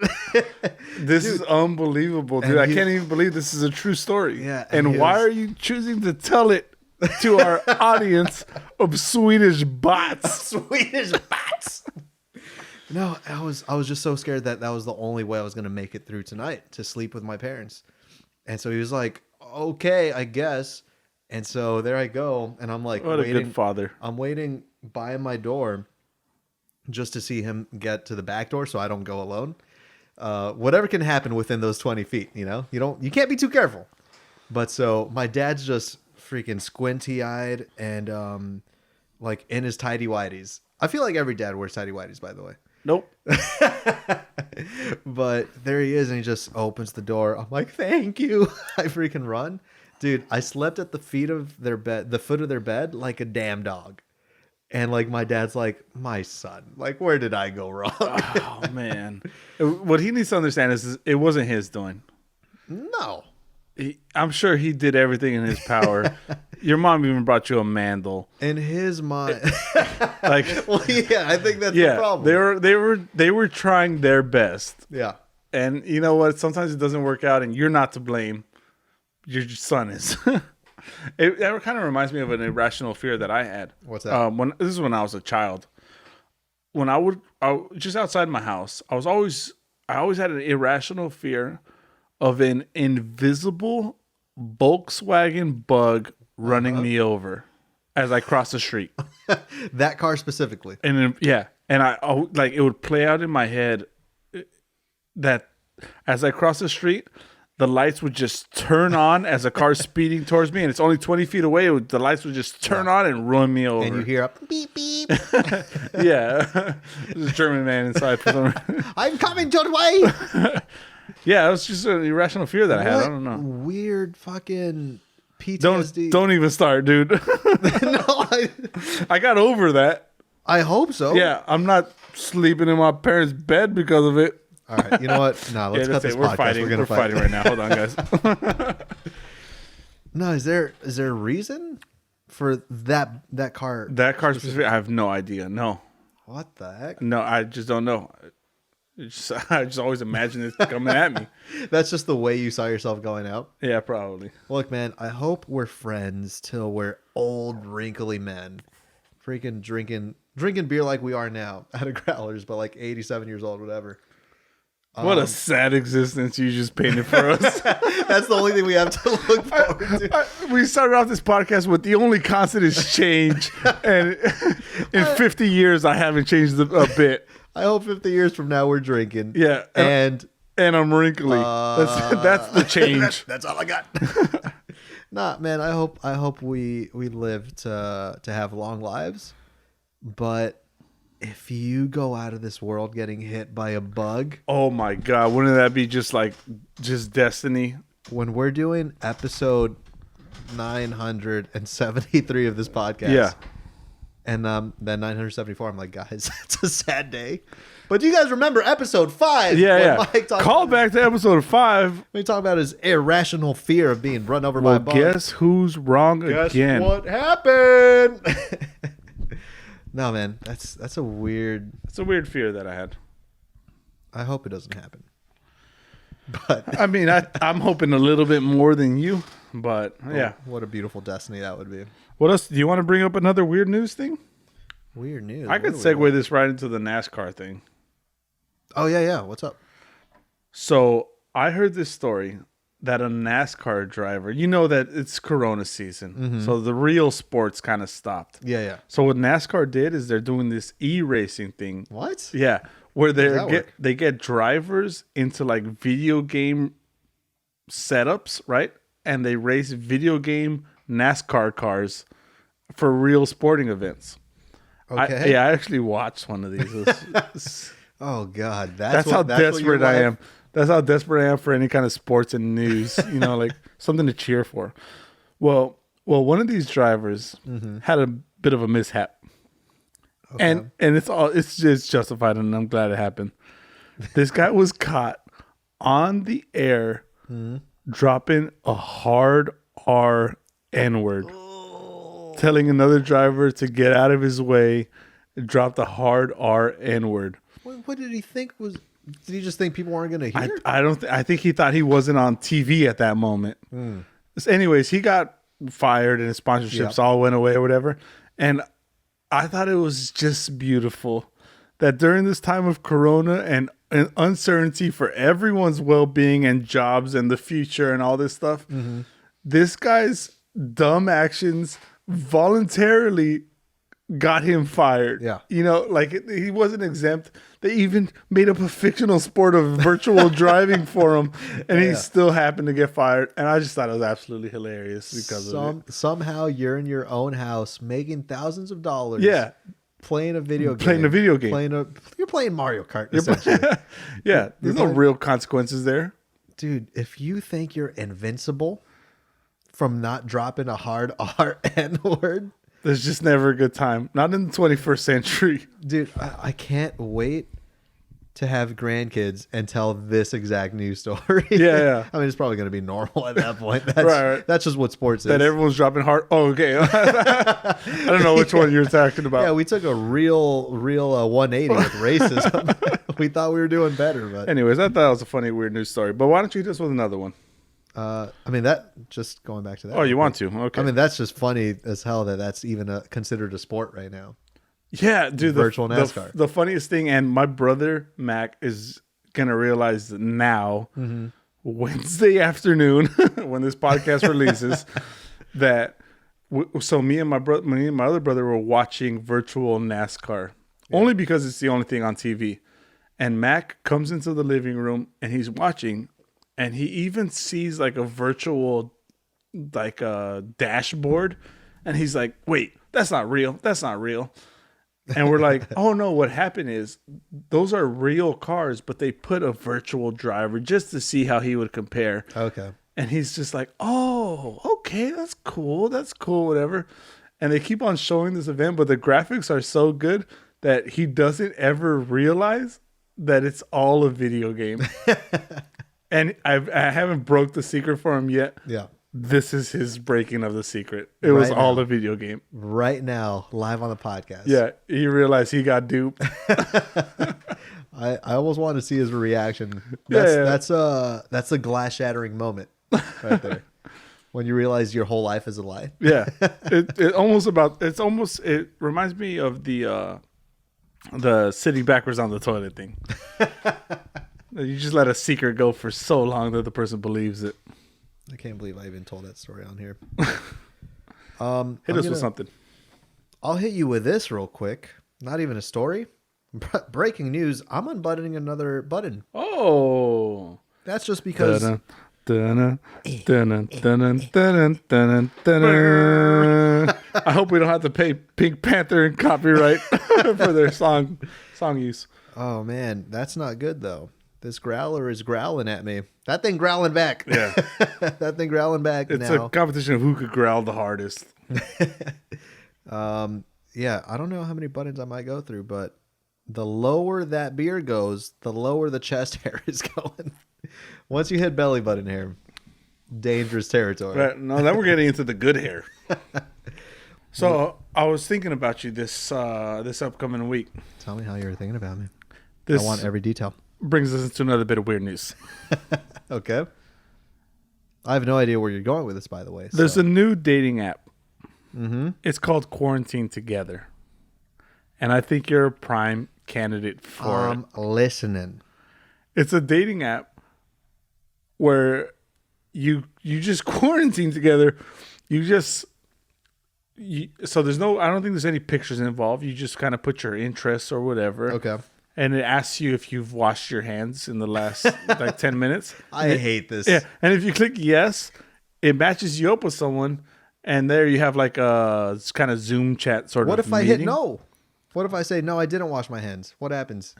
This is unbelievable, dude. I can't even believe this is a true story. Yeah. And why are you choosing to tell it to our audience of Swedish bots? Swedish bots. No, I was just so scared that was the only way I was going to make it through tonight, to sleep with my parents. And so he was like, okay, I guess. And so there I go. And I'm like, what a good father. I'm waiting by my door just to see him get to the back door so I don't go alone. Whatever can happen within those 20 feet, you know? You can't be too careful. But so my dad's just freaking squinty-eyed and like in his tighty-whities. I feel like every dad wears tighty-whities, by the way. Nope. But there he is, and he just opens the door. I'm like, thank you. I freaking run. Dude, I slept at the foot of their bed like a damn dog. And like my dad's like, my son, like, where did I go wrong? Oh man. What he needs to understand is it wasn't his doing. No. I'm sure he did everything in his power. Your mom even brought you a mandel. In his mind. Like, well, yeah, I think that's the problem. They were trying their best. Yeah. And you know what? Sometimes it doesn't work out and you're not to blame. Your son is. That kind of reminds me of an irrational fear that I had. What's that? This is when I was a child. When I just outside my house, I always had an irrational fear of an invisible Volkswagen Bug running me over as I cross the street. That car specifically. And then, I like it would play out in my head that as I cross the street, the lights would just turn on as a car's speeding towards me, and it's only 20 feet away. The lights would just turn on and run me over. And you hear a beep beep. Yeah, there's a German man inside for some reason. I'm coming your way. Yeah, it was just an irrational fear that I had. I don't know. Weird fucking PTSD. Don't even start, dude. No, I got over that. I hope so. Yeah, I'm not sleeping in my parents' bed because of it. All right, you know what? No, let's cut this podcast. We're fighting right now. Hold on, guys. No, is there a reason for that car. That car specific, I have no idea. No, What the heck? no, I just don't know. I just always imagine it coming at me. That's just the way you saw yourself going out. Yeah, probably. Look, man, I hope we're friends till we're old, wrinkly men, freaking drinking beer like we are now out of growlers, but like 87 years old, whatever. What a sad existence you just painted for us. That's the only thing we have to look forward to. We started off this podcast with the only constant is change, and in 50 years I haven't changed a bit. I hope 50 years from now we're drinking. Yeah, and I'm wrinkly. That's the change. that's all I got. Nah, man. I hope we live to have long lives, but if you go out of this world getting hit by a bug, Oh my god, wouldn't that be just destiny? when we're doing episode 973 of this podcast, Yeah. and then 974, I'm like, guys, it's a sad day. But do you guys remember episode 5? Yeah. Mike talked Call about- back to episode 5. We talk about his irrational fear of being run over by Well, a bug. guess who's wrong again? What happened? No, man, that's a weird. It's a weird fear that I had. I hope it doesn't happen. But I mean, I'm hoping a little bit more than you, but yeah. what a beautiful destiny that would be. What else? Do you want to bring up another weird news thing? Weird news. I could What do we segue got? this right into the NASCAR thing. Oh yeah. What's up? So I heard this story that a NASCAR driver, you know that it's Corona season, so the real sports kind of stopped. Yeah. So what NASCAR did is they're doing this e-racing thing. What? Yeah, where that work? they get drivers into like video game setups, right? And they race video game NASCAR cars for real sporting events. Okay. I actually watched one of these. It's- Oh God, that's how desperate I am. That's how desperate I am for any kind of sports and news. Like something to cheer for. Well, one of these drivers had a bit of a mishap, and it's just justified, and I'm glad it happened. This guy was caught on the air dropping a hard R N-word, telling another driver to get out of his way. Dropped a hard R N-word. What did he think was? Did he just think people weren't going to hear? I think he thought he wasn't on TV at that moment. So anyways, he got fired and his sponsorships all went away or whatever. And I thought it was just beautiful that during this time of Corona and uncertainty for everyone's well-being and jobs and the future and all this stuff, this guy's dumb actions voluntarily got him fired. Yeah. He wasn't exempt. They even made up a fictional sport of virtual driving for him, and he still happened to get fired. And I just thought it was absolutely hilarious because of it. Somehow you're in your own house making thousands of dollars. Yeah. Playing a video game. You're playing Mario Kart, essentially. Yeah. There's no real consequences there. Dude, if you think you're invincible from not dropping a hard R-N word, There's just never a good time. Not in the 21st century. dude, I can't wait to have grandkids and tell this exact news story. Yeah. I mean, it's probably going to be normal at that point. That's, Right. That's just what sports is. That everyone's dropping hard. Oh, okay. I don't know which one you're talking about. Yeah, we took a real 180 with racism. We thought we were doing better, but Anyways, I thought it was a funny, weird news story. But why don't you hit us with another one? I mean, that just going back to that. Oh, you want to? Okay. I mean, that's just funny as hell that's even considered a sport right now. Yeah, dude. Virtual NASCAR. The funniest thing, and my brother Mac is gonna realize now, Wednesday afternoon when this podcast releases, that. So me and my other brother were watching virtual NASCAR only because it's the only thing on TV. And Mac comes into the living room and he's watching, and he even sees like a virtual, like a dashboard, and he's like, "Wait, that's not real. That's not real." And we're like, oh no, what happened is those are real cars, but they put a virtual driver just to see how he would compare. Okay. And he's just like, oh, okay, that's cool, whatever. And they keep on showing this event, but the graphics are so good that he doesn't ever realize that it's all a video game. And I haven't broke the secret for him yet. Yeah. this is his breaking of the secret. It was Right all now. a video game. Right now, live on the podcast. Yeah, he realized he got duped. I almost want to see his reaction. Yeah, That's a glass shattering moment right there. When you realize your whole life is a lie. Yeah, it reminds me of the sitting backwards on the toilet thing. You just let a secret go for so long that the person believes it. I can't believe I even told that story on here. Hit us with something. I'll hit you with this real quick. Not even a story. Breaking news. I'm unbuttoning another button. Oh. That's just because I hope we don't have to pay Pink Panther and copyright for their song use. oh man, that's not good though. This growler is growling at me. That thing growling back. Yeah. That thing growling back It's now. a competition of who could growl the hardest. Yeah, I don't know how many buttons I might go through, but the lower that beer goes, the lower the chest hair is going. Once you hit belly button hair, dangerous territory. Right. No, then we're getting into the good hair. So I was thinking about you this upcoming week. Tell me how you were thinking about me. This I want every detail. brings us into another bit of weird news. Okay. I have no idea where you're going with this, by the way. There's so. a new dating app. Mm-hmm. It's called Quarantine Together. And I think you're a prime candidate for it. Listening. It's a dating app where you just quarantine together. So there's I don't think there's any pictures involved. You just kind of put your interests or whatever. Okay. And it asks you if you've washed your hands in the last like 10 minutes. I hate this. Yeah. And if you click yes, it matches you up with someone. And there you have like a kind of Zoom chat sort What of if I hit meeting. no? What if I say no? I didn't wash my hands. What happens?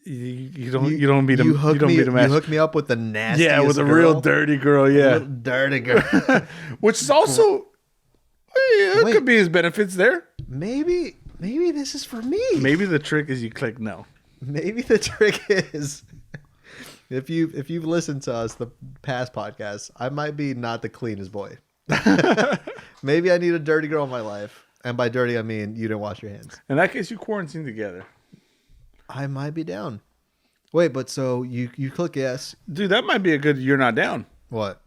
You don't beat them. You hook me. beat You hook me up with the nastiest. Yeah, with a girl. real dirty girl. Yeah, Real dirty girl. which is also it Wait. could be his benefits there. Maybe this is for me. Maybe the trick is you click no. Maybe the trick is if you've listened to us the past podcasts, I might be not the cleanest boy. Maybe I need a dirty girl in my life, and by dirty I mean you didn't wash your hands. In that case, you quarantine together, I might be down. Wait, but so you click yes. dude. That might be a good. You're not down. What?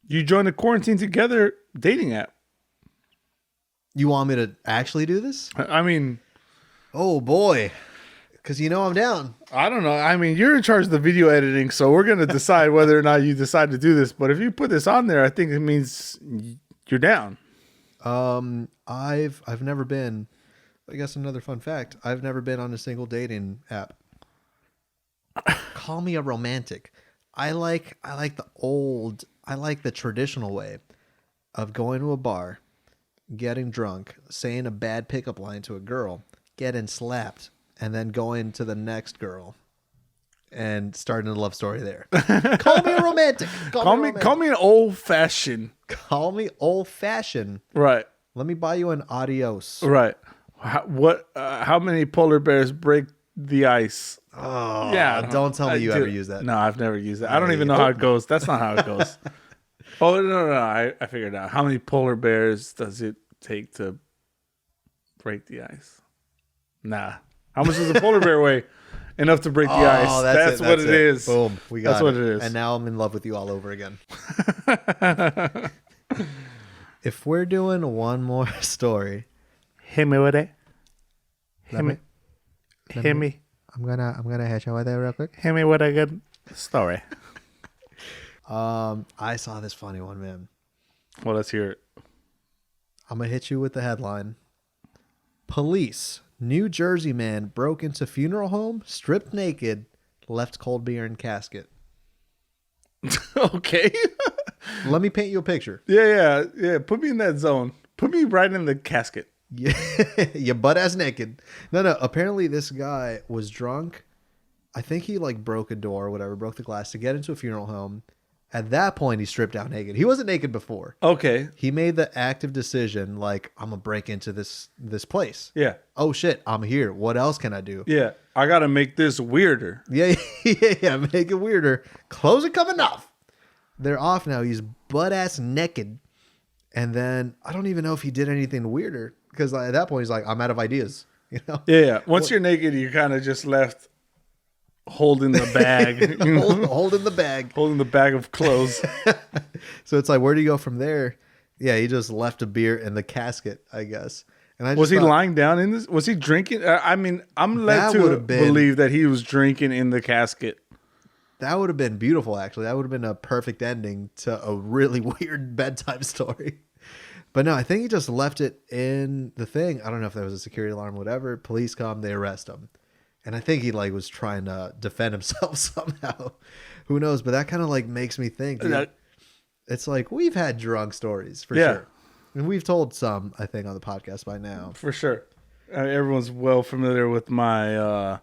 You join the Quarantine Together dating app. You want me to actually do this? I mean, Oh boy, because you know I'm down. I don't know. I mean, you're in charge of the video editing, so we're gonna decide whether or not you decide to do this. But if you put this on there, I think it means you're down. I've never been. I guess another fun fact: I've never been on a single dating app. Call me a romantic. I like the traditional way of going to a bar, getting drunk, saying a bad pickup line to a girl, getting slapped, and then going to the next girl and starting a love story there. Call me a romantic. Call me an old fashioned. Call me old fashioned. Right. Let me buy you an adios. Right. How many polar bears break the ice? Oh, Yeah. don't tell me you ever use that. No, I've never used that. I don't even know how it goes. That's not how it goes. Oh, no. I figured it out. How many polar bears does it take to break the ice? Nah. How much does a polar bear weigh? Enough to break the ice. Oh, That's what it is. Boom. We got That's what it is. And now I'm in love with you all over again. If we're doing one more story, Hit me with it. Let me- Hit me. I'm gonna hit you with it real quick. Hit me with a good story. I saw this funny one, man. Well, let's hear it. I'm gonna hit you with the headline. Police: New Jersey man broke into funeral home, stripped naked, left cold beer in casket. Okay. Let me paint you a picture. Yeah. Put me in that zone. Put me right in the casket. Yeah, your butt ass naked. No. Apparently, this guy was drunk. I think he like broke a door or whatever, broke the glass to get into a funeral home. At that point, he stripped down naked. He wasn't naked before. Okay. He made the active decision, like, I'm gonna break into this place. Yeah. Oh shit, I'm here. What else can I do? Yeah. I got to make this weirder. Yeah. Make it weirder. Clothes are coming off. they're off now. He's butt ass naked. And then I don't even know if he did anything weirder because at that point he's like, I'm out of ideas. You know? Yeah. Once you're naked, you're kind of just left holding the bag. Holding the bag. Holding the bag of clothes. So it's like, where do you go from there? Yeah, he just left a beer in the casket, I guess. And I just Was he thought, lying down in this? Was he drinking? I mean, I'm led That to would've been- believe that he was drinking in the casket. That would have been beautiful, actually. That would have been a perfect ending to a really weird bedtime story. But no, I think he just left it in the thing. I don't know if that was a security alarm, whatever. Police come, they arrest him. And I think he like was trying to defend himself somehow. Who knows? But that kind of like makes me think, dude, it's like we've had drunk stories for sure. And we've told some, I think, on the podcast by now. For sure. Everyone's well familiar with my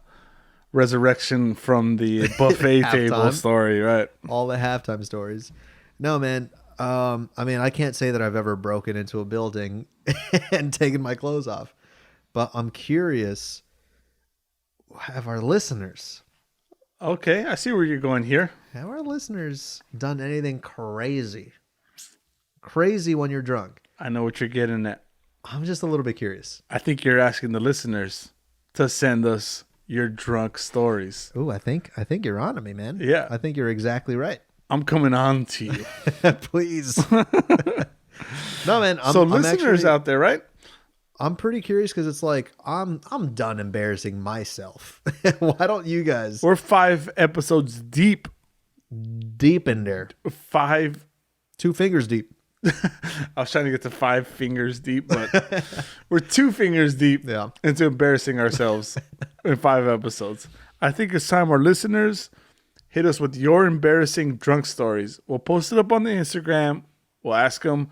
resurrection from the buffet table Halftime. story, right? All the halftime stories. No, man. I mean, I can't say that I've ever broken into a building and taken my clothes off. But I'm curious, have our listeners Okay, I see where you're going here. done anything crazy? Crazy when you're drunk? I know what you're getting at. I'm just a little bit curious. I think you're asking the listeners to send us your drunk stories. Ooh, I think you're on to me, man. Yeah. I think you're exactly right. I'm coming on to you. Please. No, man. So I'm listeners actually, out there, right? I'm pretty curious because it's like I'm done embarrassing myself. Why don't you guys We're 5 episodes deep. deep in there? 5. 2 fingers deep. I was trying to get to 5 fingers deep, but we're 2 fingers deep Yeah. into embarrassing ourselves in 5 episodes. I think it's time our listeners hit us with your embarrassing drunk stories. We'll post it up on the Instagram. We'll ask them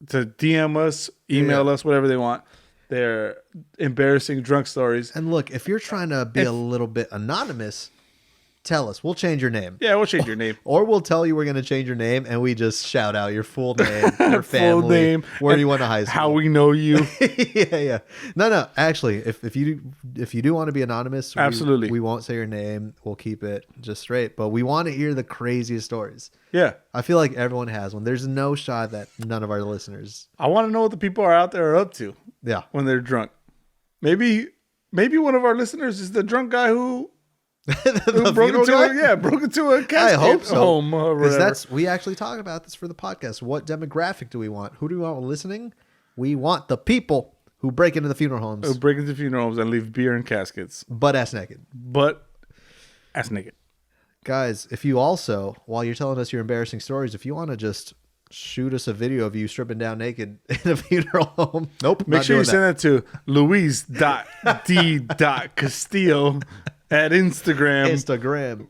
to DM us, email us, whatever they want. Their embarrassing drunk stories. And look, if you're trying to be a little bit anonymous, tell us. We'll change your name. Yeah, we'll change your name. Or we'll tell you we're going to change your name and we just shout out your full name, your family, Full name, where and you went to high school. how we know you. yeah. No. Actually, if you do want to be anonymous, Absolutely. we won't say your name. We'll keep it just straight. But we want to hear the craziest stories. Yeah. I feel like everyone has one. There's no shot that none of our listeners. I want to know what the people are out there are up to Yeah. when they're drunk. Maybe one of our listeners is the drunk guy who The broke funeral into guy? broke into a casket I hope so. home or Because whatever. we actually talk about this for the podcast. What demographic do we want? Who do we want listening? We want the people who break into the funeral homes, Who break into funeral homes and leave beer in caskets, butt ass naked. but ass naked. Guys, if you also, while you're telling us your embarrassing stories, if you want to just shoot us a video of you stripping down naked in a funeral home. Nope. Make not sure you doing that. send that to Luis.d.castillo at Instagram.com. Instagram.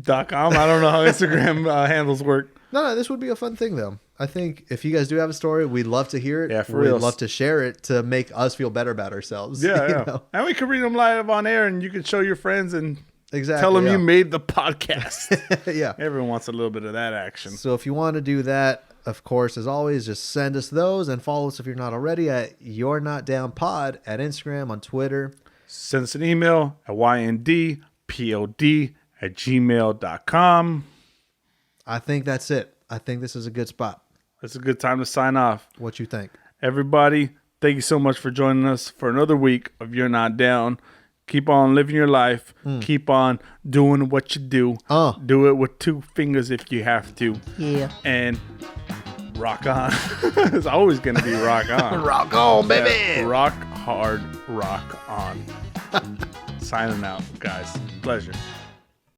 I don't know how Instagram handles work. No, this would be a fun thing, though. I think if you guys do have a story, we'd love to hear it. Yeah, for We'd reals. love to share it to make us feel better about ourselves. Yeah, you yeah. know? And we can read them live on air, and you can show your friends and Exactly. tell them yeah. you made the podcast. yeah. Everyone wants a little bit of that action. So if you want to do that, of course, as always, just send us those and follow us if you're not already at You're Not Down Pod at Instagram, on Twitter. Send us an email at yndpod@gmail.com. I think that's it. I think this is a good spot. It's a good time to sign off. What you think? Everybody, thank you so much for joining us for another week of You're Not Down. Keep on living your life. Keep on doing what you do. Do it with 2 fingers if you have to. Yeah. And rock on. It's always going to be rock on. Rock on, baby. Yeah, rock hard, rock on. Signing out, guys. Pleasure.